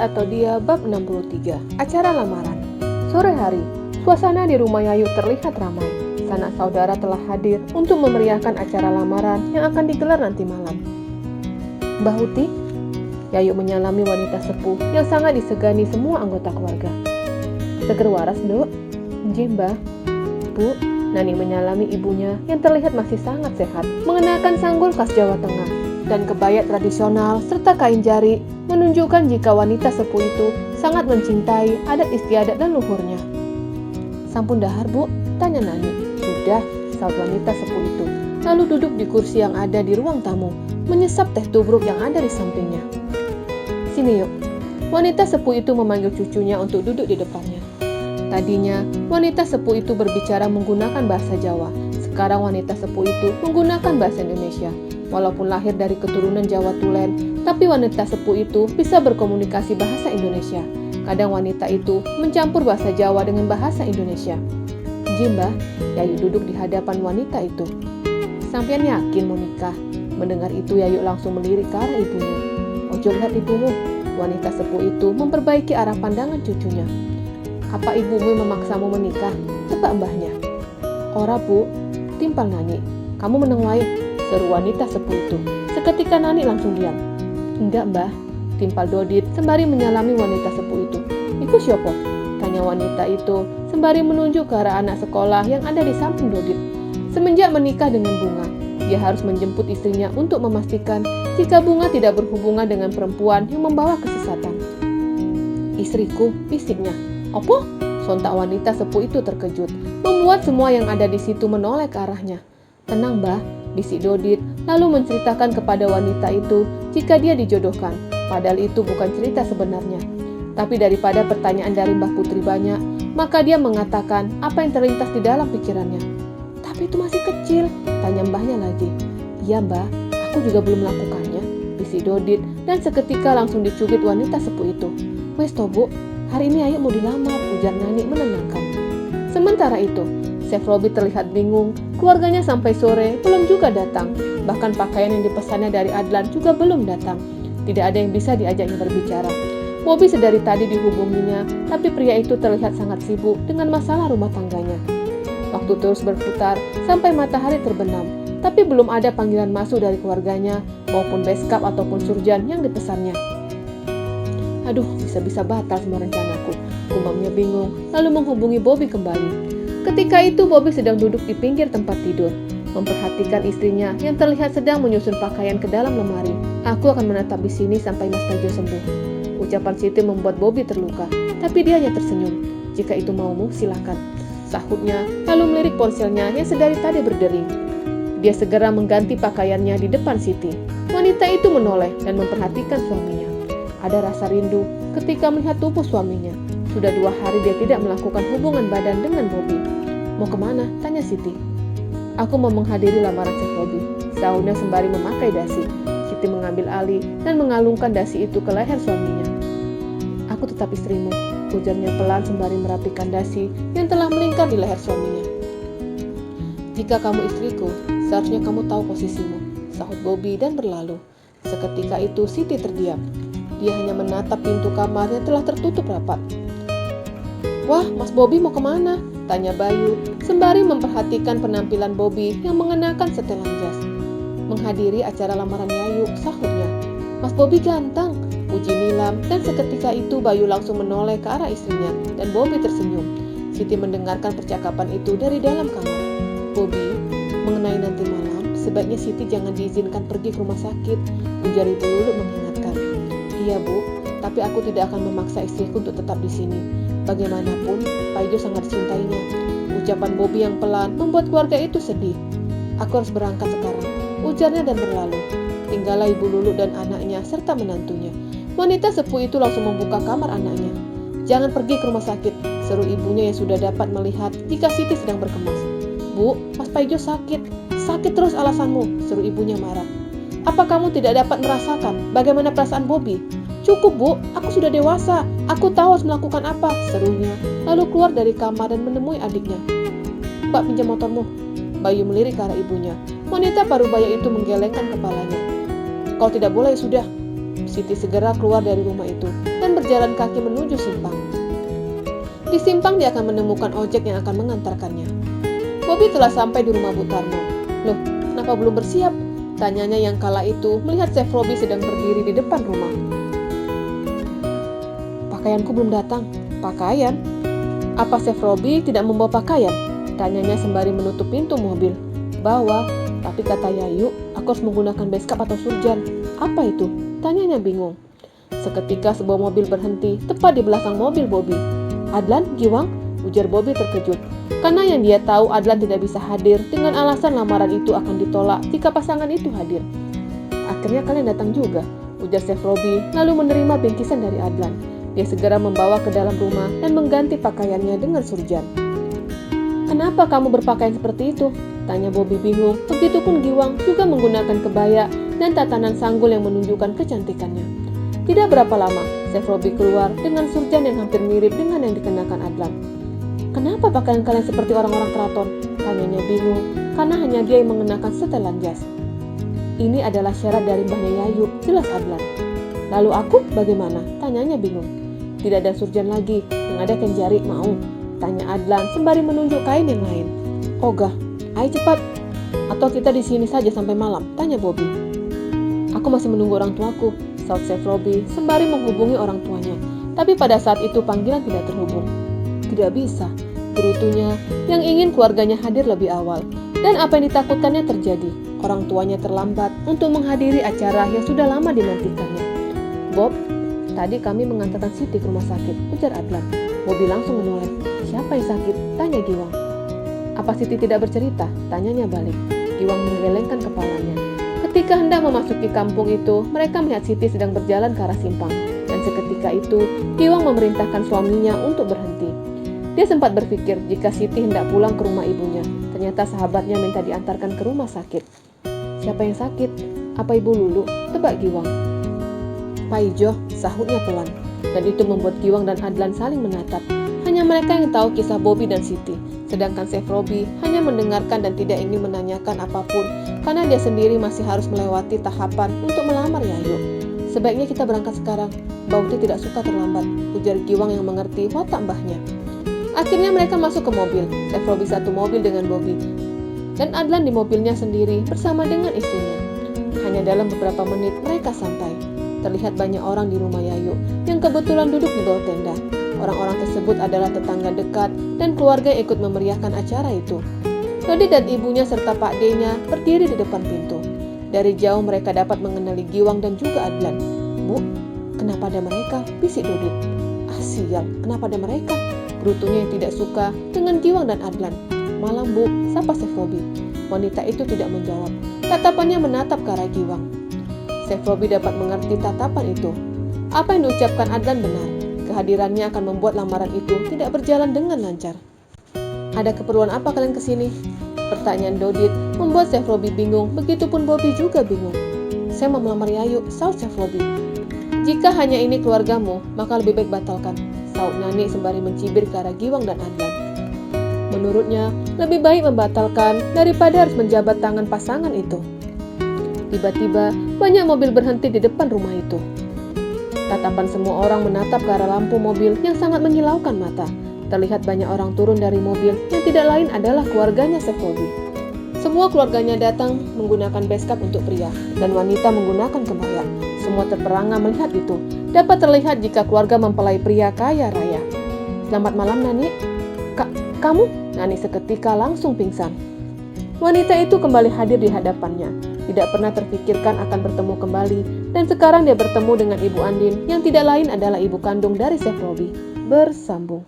Kita atau Dia bab 63. Acara lamaran. Sore hari, suasana di rumah Yayu terlihat ramai. Sanak saudara telah hadir untuk memeriahkan acara lamaran yang akan digelar nanti malam. Mbah Huti, Yayu menyalami wanita sepuh yang sangat disegani semua anggota keluarga. Seger waras, Dok? Nggih, Mbah. Bu, Nani menyalami ibunya yang terlihat masih sangat sehat, mengenakan sanggul khas Jawa Tengah dan kebaya tradisional serta kain jari menunjukkan jika wanita sepuh itu sangat mencintai adat istiadat dan luhurnya. Sampun dahar, Bu? Tanya Nani. Sudah, saut wanita sepuh itu. Lalu duduk di kursi yang ada di ruang tamu, menyesap teh tubruk yang ada di sampingnya. Sini yuk. Wanita sepuh itu memanggil cucunya untuk duduk di depannya. Tadinya, wanita sepuh itu berbicara menggunakan bahasa Jawa. Sekarang wanita sepuh itu menggunakan bahasa Indonesia. Walaupun lahir dari keturunan Jawa Tulen, tapi wanita sepuh itu bisa berkomunikasi bahasa Indonesia. Kadang wanita itu mencampur bahasa Jawa dengan bahasa Indonesia. Mbah, Yayu duduk di hadapan wanita itu. Sampean yakin mau nikah? Mendengar itu Yayu langsung melirik ke arah ibunya. Ojo lihat ibumu. Wanita sepuh itu memperbaiki arah pandangan cucunya. Apa ibumu memaksamu menikah? Tebak mbahnya. Ora, Bu, timpal Nani. Kamu meneng wae, seru wanita sepuh itu. Seketika Nani langsung diam. Enggak, Mbah, timpal Dodit sembari menyalami wanita sepuh itu. Iku siapa? Tanya wanita itu sembari menunjuk ke arah anak sekolah yang ada di samping Dodit. Semenjak menikah dengan Bunga, dia harus menjemput istrinya untuk memastikan jika Bunga tidak berhubungan dengan perempuan yang membawa kesesatan. Istriku, bisiknya. Opo? Sontak wanita sepuh itu terkejut, membuat semua yang ada di situ menoleh ke arahnya. Tenang, Mbah, bisik Dodit, lalu menceritakan kepada wanita itu jika dia dijodohkan, padahal itu bukan cerita sebenarnya. Tapi daripada pertanyaan dari Mbah Putri banyak, maka dia mengatakan apa yang terlintas di dalam pikirannya. Tapi itu masih kecil, tanya mbahnya lagi. Iya, Mbah, aku juga belum melakukannya, bisik Dodit, dan seketika langsung dicubit wanita sepuh itu. Wes toh, Bu, hari ini Ayu mau dilamar, ujar Nani menenangkan. Sementara itu, Chef Robi terlihat bingung, keluarganya sampai sore belum juga datang. Bahkan pakaian yang dipesannya dari Adlan juga belum datang. Tidak ada yang bisa diajaknya berbicara. Bobby sedari tadi dihubunginya, tapi pria itu terlihat sangat sibuk dengan masalah rumah tangganya. Waktu terus berputar sampai matahari terbenam, tapi belum ada panggilan masuk dari keluarganya maupun beskap ataupun surjan yang dipesannya. Aduh, bisa-bisa batal semua rencanaku. Umamnya bingung, lalu menghubungi Bobby kembali. Ketika itu Bobby sedang duduk di pinggir tempat tidur, memperhatikan istrinya yang terlihat sedang menyusun pakaian ke dalam lemari. Aku akan menetap di sini sampai Mas Tejo sembuh. Ucapan Siti membuat Bobby terluka, tapi dia hanya tersenyum. Jika itu maumu, silakan, sahutnya, lalu melirik ponselnya yang sedari tadi berdering. Dia segera mengganti pakaiannya di depan Siti. Wanita itu menoleh dan memperhatikan suaminya. Ada rasa rindu ketika melihat tubuh suaminya. Sudah 2 hari dia tidak melakukan hubungan badan dengan Bobby. Mau kemana? Tanya Siti. Aku mau menghadiri lamaran Chef Robi, sahutnya sembari memakai dasi. Siti mengambil alih dan mengalungkan dasi itu ke leher suaminya. Aku tetap istrimu, ujarnya pelan sembari merapikan dasi yang telah melingkar di leher suaminya. Jika kamu istriku, seharusnya kamu tahu posisimu, sahut Bobby dan berlalu. Seketika itu Siti terdiam. Dia hanya menatap pintu kamar yang telah tertutup rapat. Wah, Mas Bobby mau kemana? Tanya Bayu, sembari memperhatikan penampilan Bobby yang mengenakan setelan jas. Menghadiri acara lamaran Yayu, sahutnya. Mas Bobby ganteng, puji Nilam, dan seketika itu Bayu langsung menoleh ke arah istrinya, dan Bobby tersenyum. Siti mendengarkan percakapan itu dari dalam kamar. Bobby, mengenai nanti malam, sebaiknya Siti jangan diizinkan pergi ke rumah sakit, ujar Ibu Lulu mengingatkan. Iya, Bu, tapi aku tidak akan memaksa istriku untuk tetap di sini. Bagaimanapun, Pak Ijo sangat dicintainya. Ucapan Bobby yang pelan membuat keluarga itu sedih. Aku harus berangkat sekarang, ujarnya dan berlalu. Tinggallah Ibu Lulu dan anaknya serta menantunya. Wanita sepuh itu langsung membuka kamar anaknya. Jangan pergi ke rumah sakit, seru ibunya yang sudah dapat melihat jika Siti sedang berkemas. Bu, Mas Pak Ijo sakit. Sakit terus alasanmu, seru ibunya marah. Apa kamu tidak dapat merasakan bagaimana perasaan Bobby? Cukup, Bu, aku sudah dewasa. Aku tahu harus melakukan apa, serunya. Lalu keluar dari kamar dan menemui adiknya. Mbak, pinjam motormu. Bayu melirik ke arah ibunya. Wanita parubaya itu menggelengkan kepalanya. Kalau tidak boleh, ya sudah. Siti segera keluar dari rumah itu dan berjalan kaki menuju simpang. Di simpang dia akan menemukan ojek yang akan mengantarkannya. Bobby telah sampai di rumah Bu Tarno. "Loh, kenapa belum bersiap?" tanyanya yang kala itu melihat Chef Robi sedang berdiri di depan rumah. "Pakaianku belum datang." "Pakaian? Apa Chef Robi tidak membawa pakaian?" tanyanya sembari menutup pintu mobil. "Bawa, tapi kata Yayu, aku harus menggunakan beskap atau surjan." "Apa itu?" tanyanya bingung. Seketika sebuah mobil berhenti tepat di belakang mobil Bobby. "Adlan, Giwang?" ujar Bobby terkejut. Karena yang dia tahu Adlan tidak bisa hadir dengan alasan lamaran itu akan ditolak jika pasangan itu hadir. "Akhirnya kalian datang juga," ujar Chef Robi lalu menerima bingkisan dari Adlan. Dia segera membawa ke dalam rumah dan mengganti pakaiannya dengan surjan. "Kenapa kamu berpakaian seperti itu?" tanya Bobby bingung. Begitupun Giwang juga menggunakan kebaya dan tatanan sanggul yang menunjukkan kecantikannya. Tidak berapa lama, Chef Robi keluar dengan surjan yang hampir mirip dengan yang dikenakan Adlan. "Kenapa pakaian kalian seperti orang-orang keraton?" tanyanya bingung, karena hanya dia yang mengenakan setelan jas. "Ini adalah syarat dari Mbahnya Yayu," jelas Adlan. "Lalu aku bagaimana?" tanyanya bingung. "Tidak ada surjan lagi, yang ada kenjari, mau?" tanya Adlan sembari menunjuk kain yang lain. "Ogah, ayo cepat. Atau kita di sini saja sampai malam?" tanya Bobby. "Aku masih menunggu orang tuaku," saut Chef Robi sembari menghubungi orang tuanya. Tapi pada saat itu panggilan tidak terhubung. "Tidak bisa," gerutunya yang ingin keluarganya hadir lebih awal. Dan apa yang ditakutkannya terjadi. Orang tuanya terlambat untuk menghadiri acara yang sudah lama dinantikannya. "Bob, tadi kami mengantarkan Siti ke rumah sakit," ujar Adlan. Bobby langsung menoleh. "Siapa yang sakit?" tanya Giwang. "Apa Siti tidak bercerita?" tanyanya balik. Giwang menggelengkan kepalanya. Ketika hendak memasuki kampung itu, mereka melihat Siti sedang berjalan ke arah simpang. Dan seketika itu, Giwang memerintahkan suaminya untuk berhenti. Dia sempat berpikir jika Siti hendak pulang ke rumah ibunya. Ternyata sahabatnya minta diantarkan ke rumah sakit. "Siapa yang sakit? Apa Ibu Lulu?" tebak Giwang. "Pak Ijo," sahutnya pelan. Dan itu membuat Giwang dan Adlan saling menatap. Hanya mereka yang tahu kisah Bobby dan Siti. Sedangkan Chef Robi hanya mendengarkan dan tidak ingin menanyakan apapun karena dia sendiri masih harus melewati tahapan untuk melamar Yayu. "Sebaiknya kita berangkat sekarang. Bauti tidak suka terlambat," ujar Giwang yang mengerti watak mbahnya. Akhirnya mereka masuk ke mobil. Chef Robi satu mobil dengan Bobby dan Adlan di mobilnya sendiri bersama dengan istrinya. Hanya dalam beberapa menit mereka sampai. Terlihat banyak orang di rumah Yayu yang kebetulan duduk di bawah tenda. Orang-orang tersebut adalah tetangga dekat dan keluarga yang ikut memeriahkan acara itu. Dodi dan ibunya serta Pak D-nya berdiri di depan pintu. Dari jauh mereka dapat mengenali Giwang dan juga Adlan. "Bu, kenapa ada mereka?" bisik Dodi. "Ah sial, kenapa ada mereka?" gerutunya yang tidak suka dengan Giwang dan Adlan. "Malam Bu," sapa Chef Robi. Wanita itu tidak menjawab. Tatapannya menatap ke arah Giwang. Chef Robi dapat mengerti tatapan itu. Apa yang diucapkan Adlan benar. Kehadirannya akan membuat lamaran itu tidak berjalan dengan lancar. "Ada keperluan apa kalian kesini?" Pertanyaan Dodit membuat Chef Robi bingung, begitupun Bobby juga bingung. "Saya mau melamar Yayu," saut Chef Robi. "Jika hanya ini keluargamu, maka lebih baik batalkan," saut Nani sembari mencibir ke arah Giwang dan Adlan. Menurutnya, lebih baik membatalkan daripada harus menjabat tangan pasangan itu. Tiba-tiba, banyak mobil berhenti di depan rumah itu. Tatapan semua orang menatap ke arah lampu mobil yang sangat menyilaukan mata. Terlihat banyak orang turun dari mobil yang tidak lain adalah keluarganya Chef Robi. Semua keluarganya datang menggunakan beskap untuk pria dan wanita menggunakan kebaya. Semua terperangah melihat itu. Dapat terlihat jika keluarga mempelai pria kaya raya. "Selamat malam, Nani." Kamu?" Nani seketika langsung pingsan. Wanita itu kembali hadir di hadapannya. Tidak pernah terfikirkan akan bertemu kembali, dan sekarang dia bertemu dengan Ibu Andin yang tidak lain adalah ibu kandung dari Chef Robi. Bersambung.